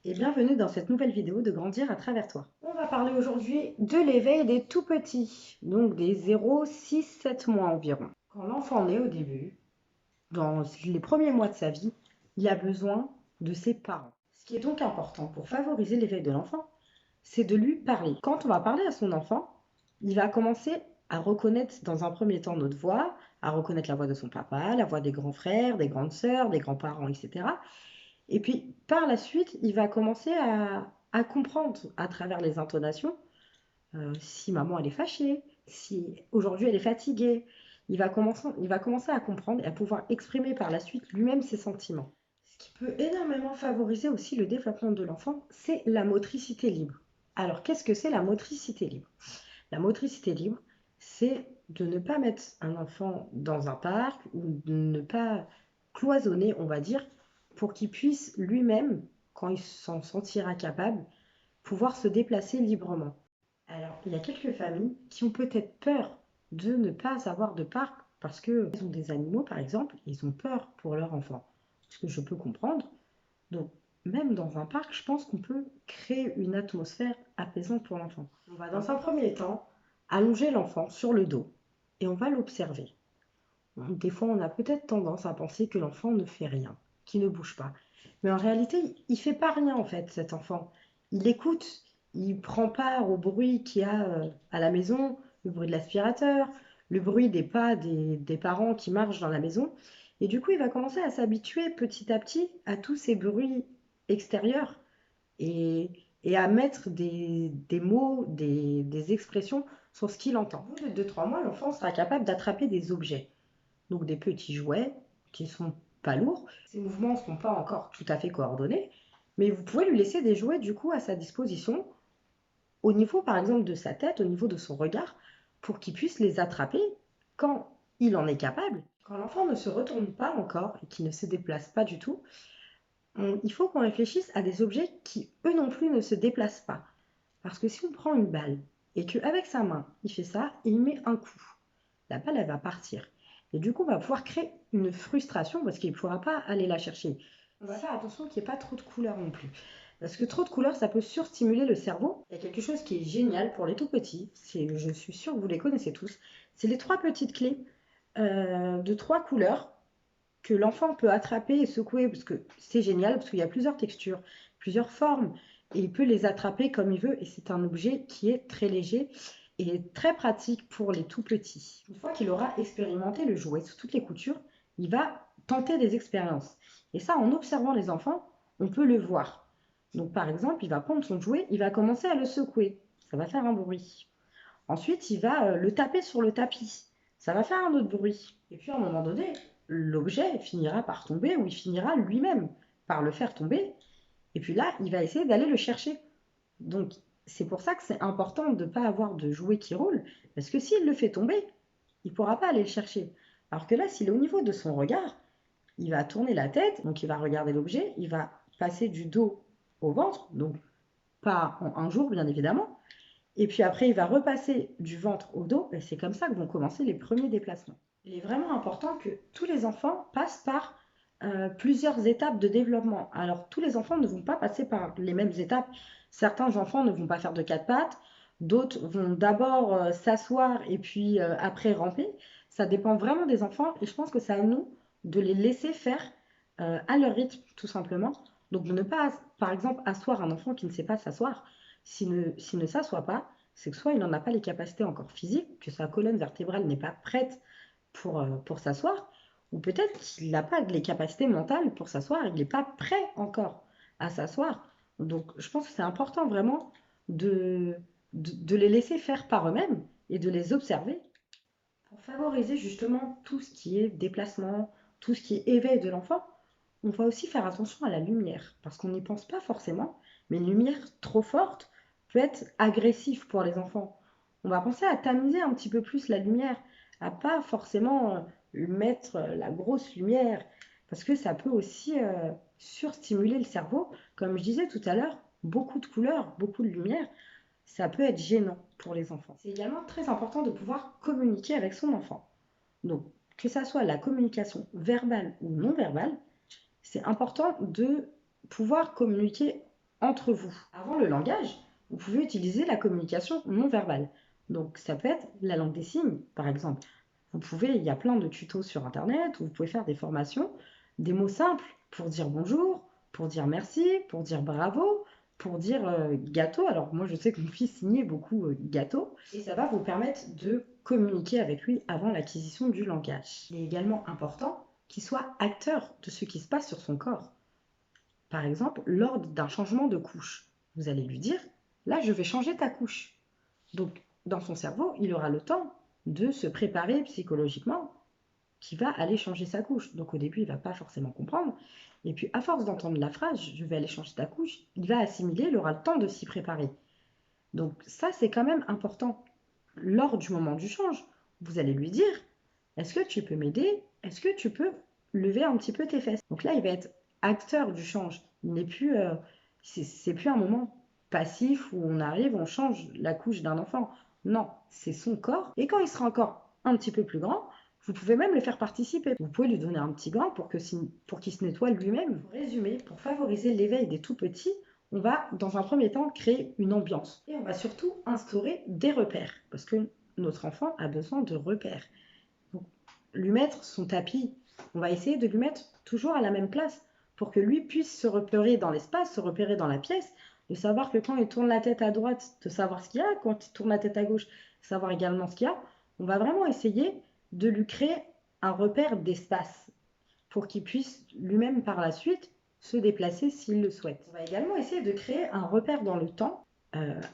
Et bienvenue dans cette nouvelle vidéo de Grandir à travers toi. On va parler aujourd'hui de l'éveil des tout petits, donc des 0, 6, 7 mois environ. Quand l'enfant naît au début, dans les premiers mois de sa vie, il a besoin de ses parents. Ce qui est donc important pour favoriser l'éveil de l'enfant, c'est de lui parler. Quand on va parler à son enfant, il va commencer à reconnaître dans un premier temps notre voix, à reconnaître la voix de son papa, la voix des grands frères, des grandes sœurs, des grands-parents, etc. Et puis, par la suite, il va commencer à comprendre à travers les intonations si maman elle est fâchée, si aujourd'hui elle est fatiguée. Il va commencer à comprendre et à pouvoir exprimer par la suite lui-même ses sentiments. Ce qui peut énormément favoriser aussi le développement de l'enfant, c'est la motricité libre. Alors, qu'est-ce que c'est la motricité libre? La motricité libre, c'est de ne pas mettre un enfant dans un parc ou de ne pas cloisonner, on va dire, pour qu'il puisse lui-même, quand il s'en sentira capable, pouvoir se déplacer librement. Alors, il y a quelques familles qui ont peut-être peur de ne pas avoir de parc parce qu'ils ont des animaux, par exemple, et ils ont peur pour leur enfant. Ce que je peux comprendre. Donc, même dans un parc, je pense qu'on peut créer une atmosphère apaisante pour l'enfant. On va dans un premier temps allonger l'enfant sur le dos et on va l'observer. Des fois, on a peut-être tendance à penser que l'enfant ne fait rien, qu'il ne bouge pas. Mais en réalité, il ne fait pas rien en fait, cet enfant. Il écoute, il prend part au bruit qu'il y a à la maison, le bruit de l'aspirateur, le bruit des pas des parents qui marchent dans la maison. Et du coup, il va commencer à s'habituer petit à petit à tous ces bruits extérieurs et, et à mettre des mots, des expressions sur ce qu'il entend. Au bout de 2-3 mois, l'enfant sera capable d'attraper des objets, donc des petits jouets qui ne sont pas lourds. Ces mouvements ne sont pas encore tout à fait coordonnés, mais vous pouvez lui laisser des jouets du coup à sa disposition, au niveau par exemple de sa tête, au niveau de son regard, pour qu'il puisse les attraper quand il en est capable. Quand l'enfant ne se retourne pas encore et qu'il ne se déplace pas du tout, il faut qu'on réfléchisse à des objets qui, eux non plus, ne se déplacent pas. Parce que si on prend une balle et qu'avec sa main, il fait ça et il met un coup, la balle, elle va partir. Et du coup, on va pouvoir créer une frustration parce qu'il ne pourra pas aller la chercher. On va faire attention qu'il n'y ait pas trop de couleurs non plus. Parce que trop de couleurs, ça peut surstimuler le cerveau. Il y a quelque chose qui est génial pour les tout petits, je suis sûre que vous les connaissez tous, c'est les 3 petites clés de 3 couleurs que l'enfant peut attraper et secouer, parce que c'est génial, parce qu'il y a plusieurs textures, plusieurs formes, et il peut les attraper comme il veut, et c'est un objet qui est très léger et très pratique pour les tout petits. Une fois qu'il aura expérimenté le jouet sous toutes les coutures, il va tenter des expériences. Et ça, en observant les enfants, on peut le voir. Donc par exemple, il va prendre son jouet, il va commencer à le secouer, ça va faire un bruit. Ensuite, il va le taper sur le tapis. Ça va faire un autre bruit. Et puis, à un moment donné, l'objet finira par tomber ou il finira lui-même par le faire tomber. Et puis là, il va essayer d'aller le chercher. Donc, c'est pour ça que c'est important de ne pas avoir de jouet qui roule. Parce que s'il le fait tomber, il ne pourra pas aller le chercher. Alors que là, s'il est au niveau de son regard, il va tourner la tête, donc il va regarder l'objet, il va passer du dos au ventre, donc pas en un jour, bien évidemment, et puis après, il va repasser du ventre au dos, et c'est comme ça que vont commencer les premiers déplacements. Il est vraiment important que tous les enfants passent par plusieurs étapes de développement. Alors, tous les enfants ne vont pas passer par les mêmes étapes. Certains enfants ne vont pas faire de 4 pattes, d'autres vont d'abord s'asseoir et puis après ramper. Ça dépend vraiment des enfants, et je pense que c'est à nous de les laisser faire à leur rythme, tout simplement. Donc, de ne pas, par exemple, asseoir un enfant qui ne sait pas s'asseoir. S'il ne s'assoit pas, c'est que soit il n'en a pas les capacités encore physiques, que sa colonne vertébrale n'est pas prête pour s'asseoir, ou peut-être qu'il n'a pas les capacités mentales pour s'asseoir, il n'est pas prêt encore à s'asseoir. Donc je pense que c'est important vraiment de, de les laisser faire par eux-mêmes et de les observer pour favoriser justement tout ce qui est déplacement, tout ce qui est éveil de l'enfant. On va aussi faire attention à la lumière, parce qu'on n'y pense pas forcément, mais une lumière trop forte peut être agressive pour les enfants. On va penser à tamiser un petit peu plus la lumière, à pas forcément mettre la grosse lumière, parce que ça peut aussi surstimuler le cerveau. Comme je disais tout à l'heure, beaucoup de couleurs, beaucoup de lumière, ça peut être gênant pour les enfants. C'est également très important de pouvoir communiquer avec son enfant. Donc, que ça soit la communication verbale ou non verbale, c'est important de pouvoir communiquer entre vous. Avant le langage, vous pouvez utiliser la communication non verbale. Donc ça peut être la langue des signes, par exemple. Il y a plein de tutos sur Internet où vous pouvez faire des formations, des mots simples pour dire bonjour, pour dire merci, pour dire bravo, pour dire gâteau. Alors moi je sais que mon fils signait beaucoup gâteau et ça va vous permettre de communiquer avec lui avant l'acquisition du langage. Il est également important qu'il soit acteur de ce qui se passe sur son corps. Par exemple, lors d'un changement de couche, vous allez lui dire, là je vais changer ta couche. Donc dans son cerveau, il aura le temps de se préparer psychologiquement qui va aller changer sa couche. Donc au début, il ne va pas forcément comprendre. Et puis à force d'entendre la phrase, je vais aller changer ta couche, il va assimiler, il aura le temps de s'y préparer. Donc ça, c'est quand même important. Lors du moment du change, vous allez lui dire, est-ce que tu peux m'aider? Est-ce que tu peux lever un petit peu tes fesses? Donc là, il va être acteur du change. Il n'est plus, c'est plus un moment passif où on arrive, on change la couche d'un enfant. Non, c'est son corps. Et quand il sera encore un petit peu plus grand, vous pouvez même le faire participer. Vous pouvez lui donner un petit gant pour qu'il se nettoie lui-même. Pour résumer, pour favoriser l'éveil des tout-petits, on va, dans un premier temps, créer une ambiance. Et on va surtout instaurer des repères. Parce que notre enfant a besoin de repères. Donc, lui mettre son tapis, on va essayer de lui mettre toujours à la même place pour que lui puisse se repérer dans l'espace, se repérer dans la pièce, de savoir que quand il tourne la tête à droite, de savoir ce qu'il y a, quand il tourne la tête à gauche, savoir également ce qu'il y a. On va vraiment essayer de lui créer un repère d'espace pour qu'il puisse lui-même par la suite se déplacer s'il le souhaite. On va également essayer de créer un repère dans le temps,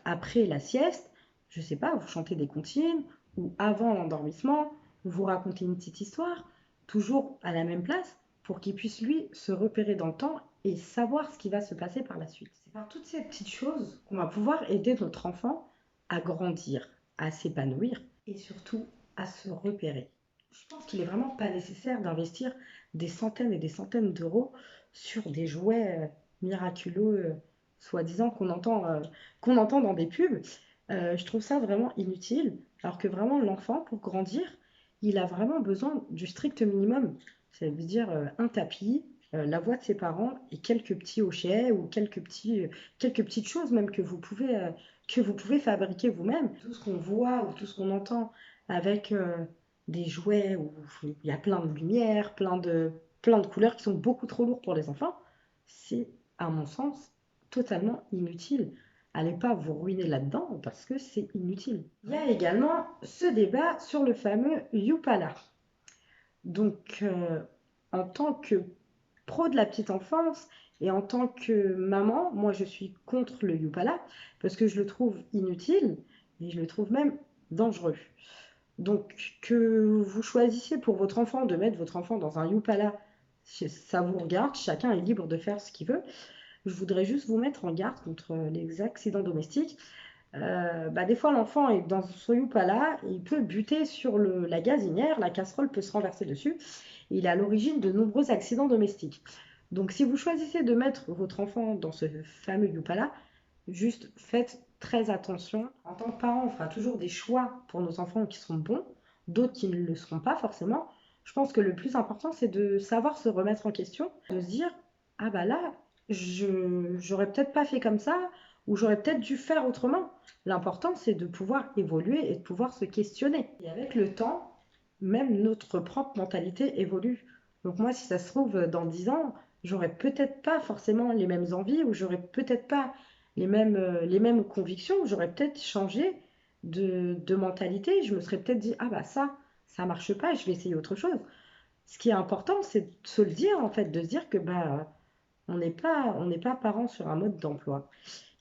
après la sieste, je ne sais pas, vous chantez des comptines, ou avant l'endormissement, vous racontez une petite histoire, toujours à la même place, pour qu'il puisse lui se repérer dans le temps et savoir ce qui va se passer par la suite. C'est par toutes ces petites choses qu'on va pouvoir aider notre enfant à grandir, à s'épanouir et surtout à se repérer. Je pense qu'il n'est vraiment pas nécessaire d'investir des centaines et des centaines d'euros sur des jouets miraculeux, soi-disant qu'on entend dans des pubs. Je trouve ça vraiment inutile, alors que vraiment l'enfant, pour grandir, il a vraiment besoin du strict minimum. Ça veut dire un tapis, la voix de ses parents et quelques petits hochets ou quelques petites choses même que vous pouvez fabriquer vous-même. Tout ce qu'on voit ou tout ce qu'on entend avec des jouets où il y a plein de lumière, plein de couleurs qui sont beaucoup trop lourds pour les enfants, c'est, à mon sens, totalement inutile. Allez pas vous ruiner là-dedans parce que c'est inutile. Il y a également ce débat sur le fameux Youpala. Donc, en tant que pro de la petite enfance et en tant que maman, moi je suis contre le Youpala parce que je le trouve inutile et je le trouve même dangereux. Donc, que vous choisissiez pour votre enfant de mettre votre enfant dans un Youpala, ça vous regarde, chacun est libre de faire ce qu'il veut. Je voudrais juste vous mettre en garde contre les accidents domestiques. Des fois, l'enfant est dans son Youpala, il peut buter sur la gazinière, la casserole peut se renverser dessus. Il est à l'origine de nombreux accidents domestiques. Donc, si vous choisissez de mettre votre enfant dans ce fameux Youpala, juste faites très attention. En tant que parent, on fera toujours des choix pour nos enfants qui sont bons, d'autres qui ne le seront pas forcément. Je pense que le plus important, c'est de savoir se remettre en question, de se dire, ah bah là, j'aurais peut-être pas fait comme ça, ou j'aurais peut-être dû faire autrement. L'important, c'est de pouvoir évoluer et de pouvoir se questionner. Et avec le temps, même notre propre mentalité évolue. Donc moi, si ça se trouve, dans 10 ans, j'aurais peut-être pas forcément les mêmes envies, ou j'aurais peut-être pas les mêmes convictions, j'aurais peut-être changé de mentalité. Je me serais peut-être dit, ah bah ça marche pas, je vais essayer autre chose. Ce qui est important, c'est de se le dire, en fait, de se dire que on n'est pas parent sur un mode d'emploi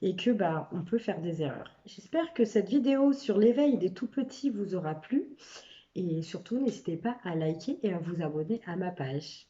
et que on peut faire des erreurs. J'espère que cette vidéo sur l'éveil des tout petits vous aura plu et surtout n'hésitez pas à liker et à vous abonner à ma page.